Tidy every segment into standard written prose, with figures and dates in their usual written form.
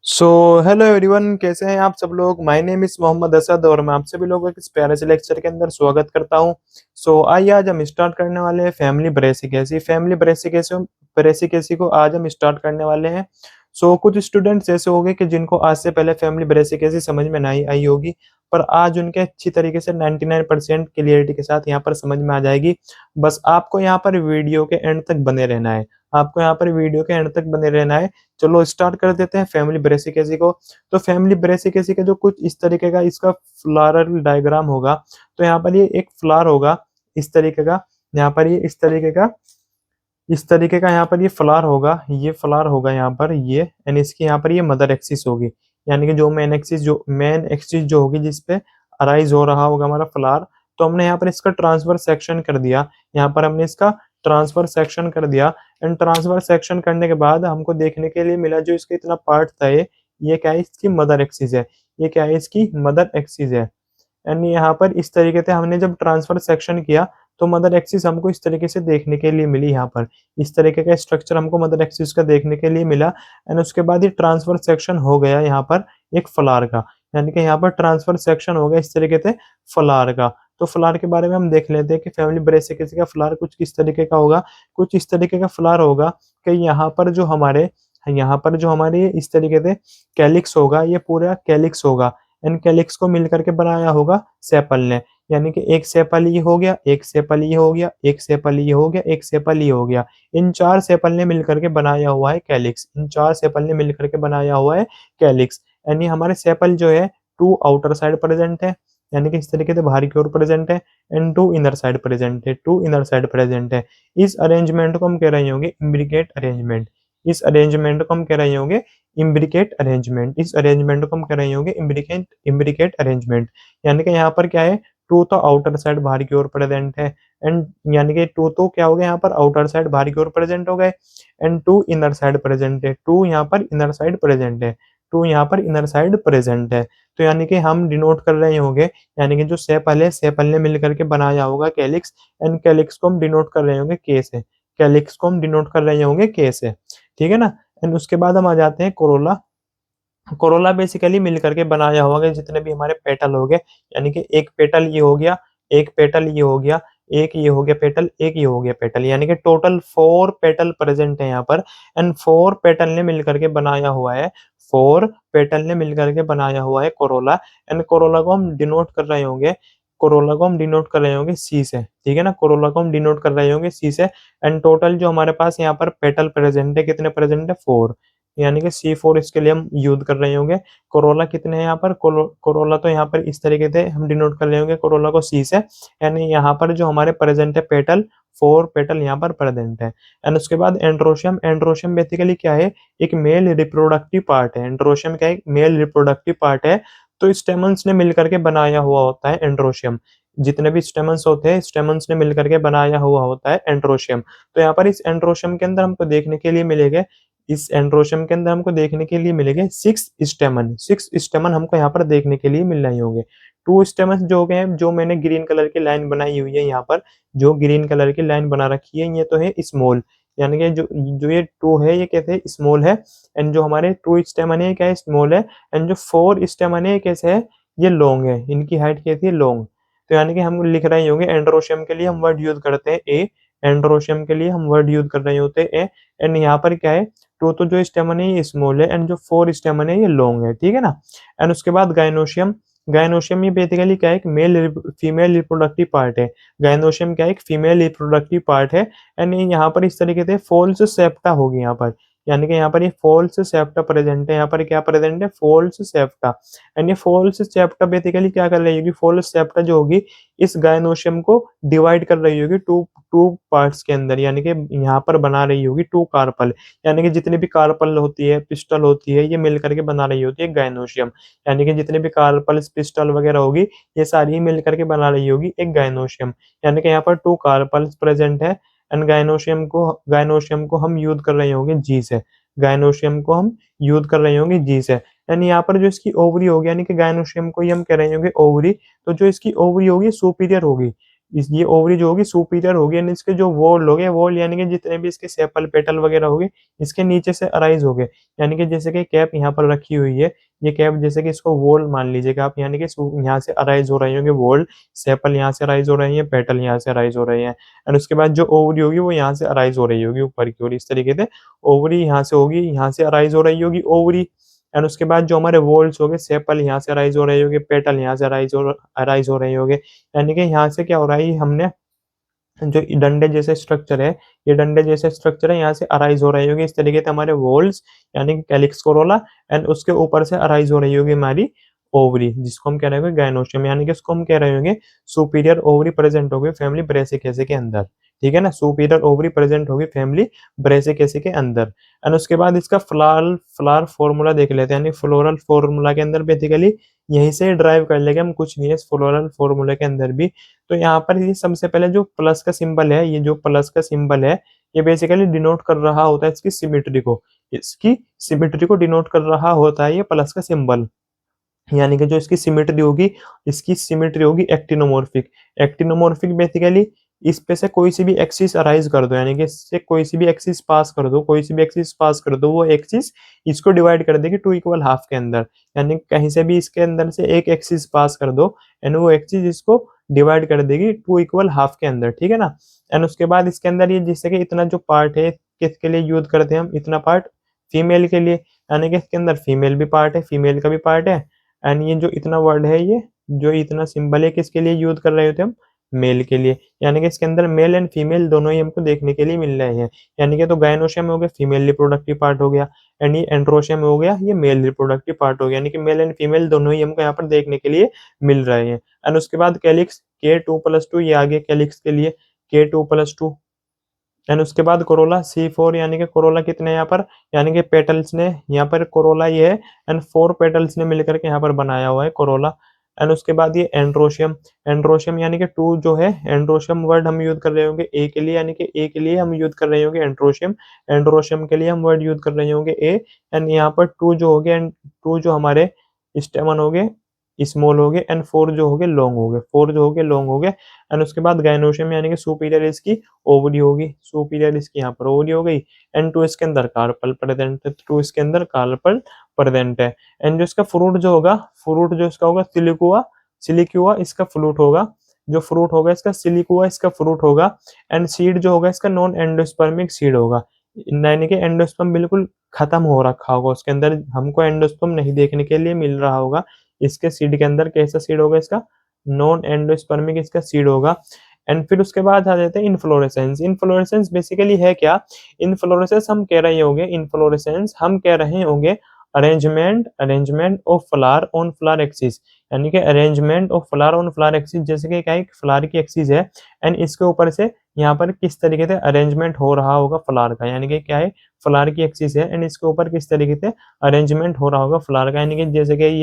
So hello everyone, कैसे हैं आप सब लोग। My name is Mohammad Asad और मैं आप सभी लोगों के इस प्यारे से लेक्चर के अंदर स्वागत करता हूं। आइए आज हम स्टार्ट करने वाले हैं फैमिली ब्रेसिकेसी को आज हम स्टार्ट करने वाले हैं। कुछ स्टूडेंट्स ऐसे हो गए कि जिनको आज से पहले फैमिली ब्रेसिकेसी समझ में नहीं आई होगी, पर आज उनके अच्छी तरीके से 99% क्लियरिटी के साथ यहाँ पर समझ में आ जाएगी। बस आपको यहाँ पर वीडियो के एंड तक बने रहना है। आपको यहाँ पर वीडियो के एंड तक बने रहना है। चलो स्टार्ट कर देते हैं फैमिली ब्रेसिकेसी को। तो फैमिली ब्रेसिकेसी का जो कुछ इस तरीके का इसका फ्लारल डायग्राम होगा। तो यहाँ पर ये एक फ्लावर होगा इस तरीके का। यहाँ पर ये इस तरीके का यहाँ पर ये फ्लावर होगा। ये फ्लावर होगा यहाँ पर ये, एंड इसकी यहाँ पर ये मदर एक्सिस होगी। यानी कि जो मेन एक्सिस जो होगी जिसपे अराइज हो रहा होगा हमारा फ्लावर। तो हमने यहाँ पर इसका ट्रांसफर सेक्शन कर दिया। यहाँ पर हमने इसका ट्रांसफर सेक्शन कर दिया। एंड ट्रांसफर सेक्शन करने के बाद हमको देखने के लिए मिला जो इसका इतना पार्ट था ये क्या है, इसकी मदर एक्सिस है। ये क्या है, इसकी मदर एक्सिस है। एंड यहाँ पर इस तरीके से हमने जब ट्रांसफर सेक्शन किया तो मदर एक्सिस हमको इस तरीके से देखने के लिए मिली। यहाँ पर इस तरीके का स्ट्रक्चर हमको मदर एक्सिस का देखने के लिए मिला। एंड उसके बाद ये ट्रांसफर सेक्शन हो गया यहाँ पर एक फ्लावर का। यानी कि यहाँ पर ट्रांसफर सेक्शन हो गया इस तरीके से फ्लावर का। तो फ्लावर के बारे में हम देख लेते हैं कि फैमिली ब्रेसिकेसी का फ्लावर कुछ किस तरीके का होगा। कुछ इस तरीके का फ्लावर होगा कि यहाँ पर जो हमारे इस तरीके से कैलिक्स होगा, ये पूरा कैलिक्स होगा। इन कैलिक्स को मिल करके बनाया होगा सेपल ने। यानी कि एक सेपल ये हो गया, एक सेपल ये हो गया, एक सेपल ये हो गया, एक सेपल ये हो गया। इन चार सेपल ने मिलकर के बनाया हुआ है कैलिक्स। इन चार सेपल ने मिलकर के बनाया हुआ है कैलिक्स। यानी हमारे सेपल जो है टू आउटर साइड प्रेजेंट है, यानी कि इस तरीके से बाहर की ओर प्रेजेंट है। And to inner side present है, टू इनर साइड प्रेजेंट है। इस अरेंजमेंट को हम कह रहे होंगे इम्ब्रिकेट अरेंजमेंट। इस अरेंजमेंट को हम कह रहे होंगे इम्ब्रिकेट अरेंजमेंट। इस अरेंजमेंट को हम कह रहे होंगे इम्ब्रिकेट अरेंजमेंट। यानी कि यहाँ पर क्या है, टू तो आउटर साइड बाहर की ओर प्रेजेंट है। एंड यानी कि टू तो क्या हो गया, यहाँ पर आउटर साइड बाहर की ओर प्रेजेंट हो गए। And to inner side present है, टू यहाँ पर इनर साइड प्रेजेंट है, टू यहाँ पर इनर साइड प्रेजेंट है। तो यानी कि हम डिनोट कर रहे होंगे, यानी कि जो सेपल है सेपल ने मिलकर के बनाया होगा कैलिक्स। एंड कैलिक्स को हम डिनोट कर रहे होंगे के से। कैलिक्स को हम डिनोट कर रहे होंगे के से, ठीक है ना। एंड उसके बाद हम आ जाते हैं कोरोला। कोरोला बेसिकली मिल करके बनाया होगा जितने भी हमारे पेटल हो गए। यानी कि एक पेटल ये हो गया, एक पेटल ये हो गया, एक ये हो गया पेटल, एक ये हो गया पेटल। यानी कि टोटल 4 पेटल प्रेजेंट है यहाँ पर। एंड 4 पेटल ने मिलकर के बनाया हुआ है, 4 पेटल ने मिलकर के बनाया हुआ है कोरोला। एंड कोरोला को हम डिनोट कर रहे होंगे, कोरोला को हम डिनोट कर रहे होंगे सी से, ठीक है ना। कोरोला को हम डिनोट कर रहे होंगे सी से। एंड टोटल जो हमारे पास यहाँ पर पेटल प्रेजेंट है, कितने प्रेजेंट है, 4। यानी कि C4 इसके लिए हम यूज कर रहे होंगे। कोरोला कितने हैं यहाँ पर, कोरोला तो यहाँ पर इस तरीके से हम डिनोट कर रहे होंगे कोरोला को C से। यानी यहाँ पर जो हमारे प्रेजेंट है पेटल, 4 पेटल यहाँ पर प्रेजेंट है। एंड उसके बाद एंड्रोशियम। एंड्रोशियम बेसिकली क्या है, एक मेल रिप्रोडक्टिव पार्ट है। एंड्रोशियम क्या है, एक मेल रिप्रोडक्टिव पार्ट है। तो स्टेमन्स ने मिलकर के बनाया हुआ होता है एंड्रोशियम। जितने भी स्टेमन्स होते हैं स्टेमन्स ने मिलकर के बनाया हुआ होता है एंड्रोशियम। तो यहाँ पर इस एंड्रोशियम के अंदर हमको देखने के लिए मिलेगा, इस एंड्रोशियम के अंदर हमको देखने के लिए मिलेंगे 6 स्टेमन। 6 स्टेमन हमको यहाँ पर देखने के लिए मिल रहे होंगे। 2 स्टेमन जो गए, जो मैंने ग्रीन कलर की लाइन बनाई हुई है यहाँ पर, जो ग्रीन कलर की लाइन बना रखी है, ये तो है स्मॉल। यानी कि जो जो ये 2 है ये कैसे है, स्मॉल है। एंड जो हमारे 2 स्टेमन है क्या है, स्मॉल है। एंड जो 4 स्टेमन है कैसे है, ये लॉन्ग है। इनकी हाइट कैसी है, लॉन्ग। तो यानी कि हम लिख रहे होंगे एंड्रोशियम के लिए हम वर्ड यूज करते हैं ए। एंड्रोशियम के लिए हम वर्ड यूज कर रहे होते हैं ए। एंड यहाँ पर क्या है, तो जो स्टेमन है ये स्मॉल है। एंड जो 4 स्टेमन है ये लॉन्ग है, ठीक है ना। एंड उसके बाद गायनोशियम। गायनोशियम ये बेसिकली क्या है, एक फीमेल रिप्रोडक्टिव पार्ट है। गायनोशियम क्या है, एक फीमेल रिप्रोडक्टिव पार्ट है। एंड यहाँ पर इस तरीके से फॉल्स सेप्टा होगी यहाँ पर। यानी कि यहाँ पर ये फॉल्स सेप्टा प्रेजेंट है। यहाँ पर क्या प्रेजेंट है, फॉल्स सेप्टा। एंड ये फॉल्स सेप्टा बेसिकली क्या कर रही होगी, फॉल्स सेप्टा जो होगी इस गायनोशियम को डिवाइड कर रही होगी टू टू पार्ट्स के अंदर। यानी कि यहाँ पर बना रही होगी 2 कार्पल। यानी कि जितनी भी कार्पल होती है, पिस्टल होती है, ये मिल करके बना रही होती है गायनोशियम। यानी कि जितने भी कार्पल पिस्टल वगैरह होगी ये सारी ही मिल करके बना रही होगी एक गायनोशियम। यानी कि यहाँ पर 2 कार्पल्स प्रेजेंट है। एंड गायनोशियम को हम यूज कर रहे होंगे जी से। गायनोशियम को हम यूज कर रहे होंगे जी से। यानी यहाँ पर जो इसकी ओवरी होगी, यानी कि गायनोशियम को ही हम कह रहे होंगे ओवरी। तो जो इसकी ओवरी होगी सुपीरियर होगी, ये ओवरी जो होगी सुपीरियर होगी, यानी इसके जो वॉल हो गए, वॉल यानी कि जितने भी इसके सेपल पेटल वगैरह हो गए इसके नीचे से अराइज हो गए। यानी कि जैसे कि कैप यहाँ पर रखी हुई है, ये कैप जैसे कि इसको वॉल मान लीजिएगा आप, यानी कि यहाँ से अराइज हो रहे होंगे वॉल, सेपल यहाँ से अराइज हो रही है, पेटल यहाँ से अराइज हो रहे हैं। एंड उसके बाद जो ओवरी होगी वो यहाँ से अराइज हो रही होगी ऊपर की ओर, इस तरीके से ओवरी यहाँ से होगी, यहाँ से अराइज हो रही होगी ओवरी। एंड उसके बाद जो हमारे वॉल्स हो गए, सेपल यहाँ से अराइज हो रहे होंगे, पेटल यहाँ से अराइज हो रहे होंगे। यानी कि यहाँ से क्या हो रहा है, हमने जो डंडे जैसे स्ट्रक्चर है, ये डंडे जैसे स्ट्रक्चर है, यहाँ से अराइज हो रही होगी इस तरीके से हमारे वॉल्स, यानी कि कैलिक्स कोरोला। एंड उसके ऊपर से अराइज हो रही होगी हमारी ओवरी, जिसको हम कह रहे होंगे गायनोशियम, यानी कि इसको हम कह रहे होंगे सुपीरियर ओवरी प्रेजेंट होगी फैमिली ब्रेसिकेसी के अंदर। ठीक है ना, सुपीरियर ओवरी प्रेजेंट होगी फैमिली ब्रेसिकेसी के अंदर। एंड उसके बाद इसका फ्लार फ्लार फॉर्मूला देख लेते हैं, यानी फ्लोरल फॉर्मूला के अंदर बेसिकली यहीं से ड्राइव कर लेंगे हम, कुछ नहीं है इस फ्लोरल फॉर्मूले के अंदर भी। तो यहाँ पर ये सबसे पहले जो प्लस का सिंबल है, ये जो प्लस का सिंबल है, ये बेसिकली डिनोट कर रहा होता है इसकी सिमेट्री को, इसकी सिमेट्री को डिनोट कर रहा होता है ये प्लस का सिंबल। यानी कि जो इसकी सिमेट्री होगी, इसकी सिमेट्री होगी एक्टिनोमॉर्फिक। एक्टिनोमॉर्फिक बेसिकली इस पे से कोई सी भी एक्सिस अराइज कर दो, यानी कि इससे कोई सी भी एक्सिस पास कर दो, कोई सी भी एक्सिस पास कर दो, वो एक्सिस इसको डिवाइड कर देगी टू इक्वल हाफ के अंदर। यानी कहीं से भी इसके अंदर से एक एक्सिस पास कर दो एंड वो एक्सिस इसको डिवाइड कर देगी टू इक्वल हाफ के अंदर। ठीक है ना। एंड उसके बाद इसके अंदर ये जिससे कि इतना जो पार्ट है किसके लिए यूज करते हैं हम, इतना पार्ट फीमेल के लिए, यानी कि इसके अंदर फीमेल भी पार्ट है, फीमेल का भी पार्ट है। एंड ये जो इतना वर्ड है, ये जो इतना सिंबल है किसके लिए यूज कर रहे होते हम, मेल के लिए। यानी कि इसके अंदर मेल एंड फीमेल दोनों ही हमको देखने के लिए मिल रहे हैं। यानी कि तो गायनोशियम हो गया फीमेल रिप्रोडक्टिव पार्ट हो गया, एंड ये एंड्रोशियम हो गया ये मेल रिप्रोडक्टिव पार्ट हो गया। यानी कि मेल एंड फीमेल दोनों ही हमको यहाँ पर देखने के लिए मिल रहे हैं। एंड उसके बाद कैलिक्स K2+2, ये आ गया कैलिक्स के लिए K2+2। एंड उसके बाद कोरोला C4, यानी कि कोरोला कितने यहाँ पर, यानी कि पेटल्स ने यहाँ पर कोरोला ये है एंड 4 पेटल्स ने मिलकर के यहाँ पर बनाया हुआ है कोरोला। एंड उसके बाद ये एंड्रोशियम, एंड्रोशियम यानी कि 2 जो है, एंड्रोशियम वर्ड हम यूज कर रहे होंगे ए के लिए, यानी कि ए के लिए हम यूज कर रहे होंगे एंड्रोशियम, एंड्रोशियम के लिए हम वर्ड यूज कर रहे होंगे ए। एंड यहाँ पर 2 जो हो गए, एंड 2 जो हमारे स्टेमन हो गए स्मॉल हो गए, एंड 4 जो हो गए लॉन्ग हो गए, 4 जो हो गए लॉन्ग हो गए। एंड उसके बाद गायनोशियम यानी कि सुपीरियर इसकी ओवरी होगी, सुपीरियर इसकी यहाँ पर ओवरी हो गई। एंड 2 इसके अंदर कार्पल प्रेजेंट है, 2 इसके अंदर कार्पल प्रेजेंट है। एंड जो इसका फ्रूट जो होगा, फ्रूट जो इसका होगा सिलिकुआ, सिलिक्युआ इसका फ्रूट होगा, जो फ्रूट होगा इसका सिलिकुआ इसका फ्रूट होगा। एंड सीड जो होगा इसका नॉन एंडोस्पर्मिक सीड होगा, यानी कि एंडोस्पर्म बिल्कुल खत्म हो रखा होगा उसके अंदर, हमको एंडोस्पर्म नहीं देखने के लिए मिल रहा होगा। इसके सीड के अंदर कैसा सीड होगा इसका, नॉन एंडोस्पर्मिक इसका सीड होगा। एंड फिर उसके बाद आ जाते हैं इनफ्लोरेसेंस। इनफ्लोरेसेंस बेसिकली है क्या, इनफ्लोरेसेंस हम कह रहे होंगे, इनफ्लोरेसेंस हम कह रहे होंगे arrangement arrangement of flower on flower axis, यानी कि arrangement of flower on flower axis, जैसे कि क्या एक फ्लावर की एक्सिस है एंड इसके ऊपर से यहाँ पर किस तरीके से अरेंजमेंट हो रहा होगा फ्लावर का, यानी कि क्या है फ्लावर की एक्सिस है एंड इसके ऊपर किस तरीके से अरेंजमेंट हो रहा होगा फ्लावर का। यानी कि जैसे कि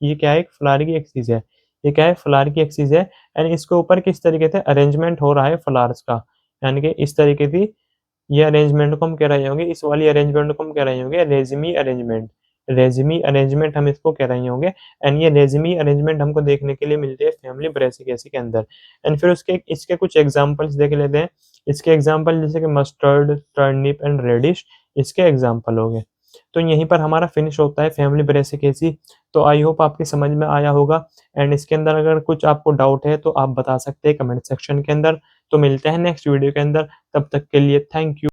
ये क्या है एक फ्लावर की एक्सिस है, ये क्या है फ्लावर की एक्सिस है एंड इसके ऊपर किस तरीके से अरेंजमेंट हो रहा है फ्लावर्स का, यानी कि इस तरीके की ये अरेंजमेंट को हम कह रहे होंगे, इस वाली अरेंजमेंट को हम कह रहे होंगे रेजिमी अरेंजमेंट, रेजिमी अरेंजमेंट हम इसको कह रहे होंगे। एंड ये रेजिमी अरेंजमेंट हमको देखने के लिए मिलते हैं फैमिली ब्रेसिकेसी के अंदर। एंड फिर उसके इसके कुछ एग्जांपल्स देख लेते हैं। इसके एग्जांपल जैसे कि मस्टर्ड, टर्निप एंड रेडिश, इसके एग्जांपल हो गए। तो यहीं पर हमारा फिनिश होता है फैमिली ब्रेसिकेसी। तो आई होप आपकी समझ में आया होगा। एंड इसके अंदर अगर कुछ आपको डाउट है तो आप बता सकते हैं कमेंट सेक्शन के अंदर। तो मिलते हैं नेक्स्ट वीडियो के अंदर, तब तक के लिए थैंक यू।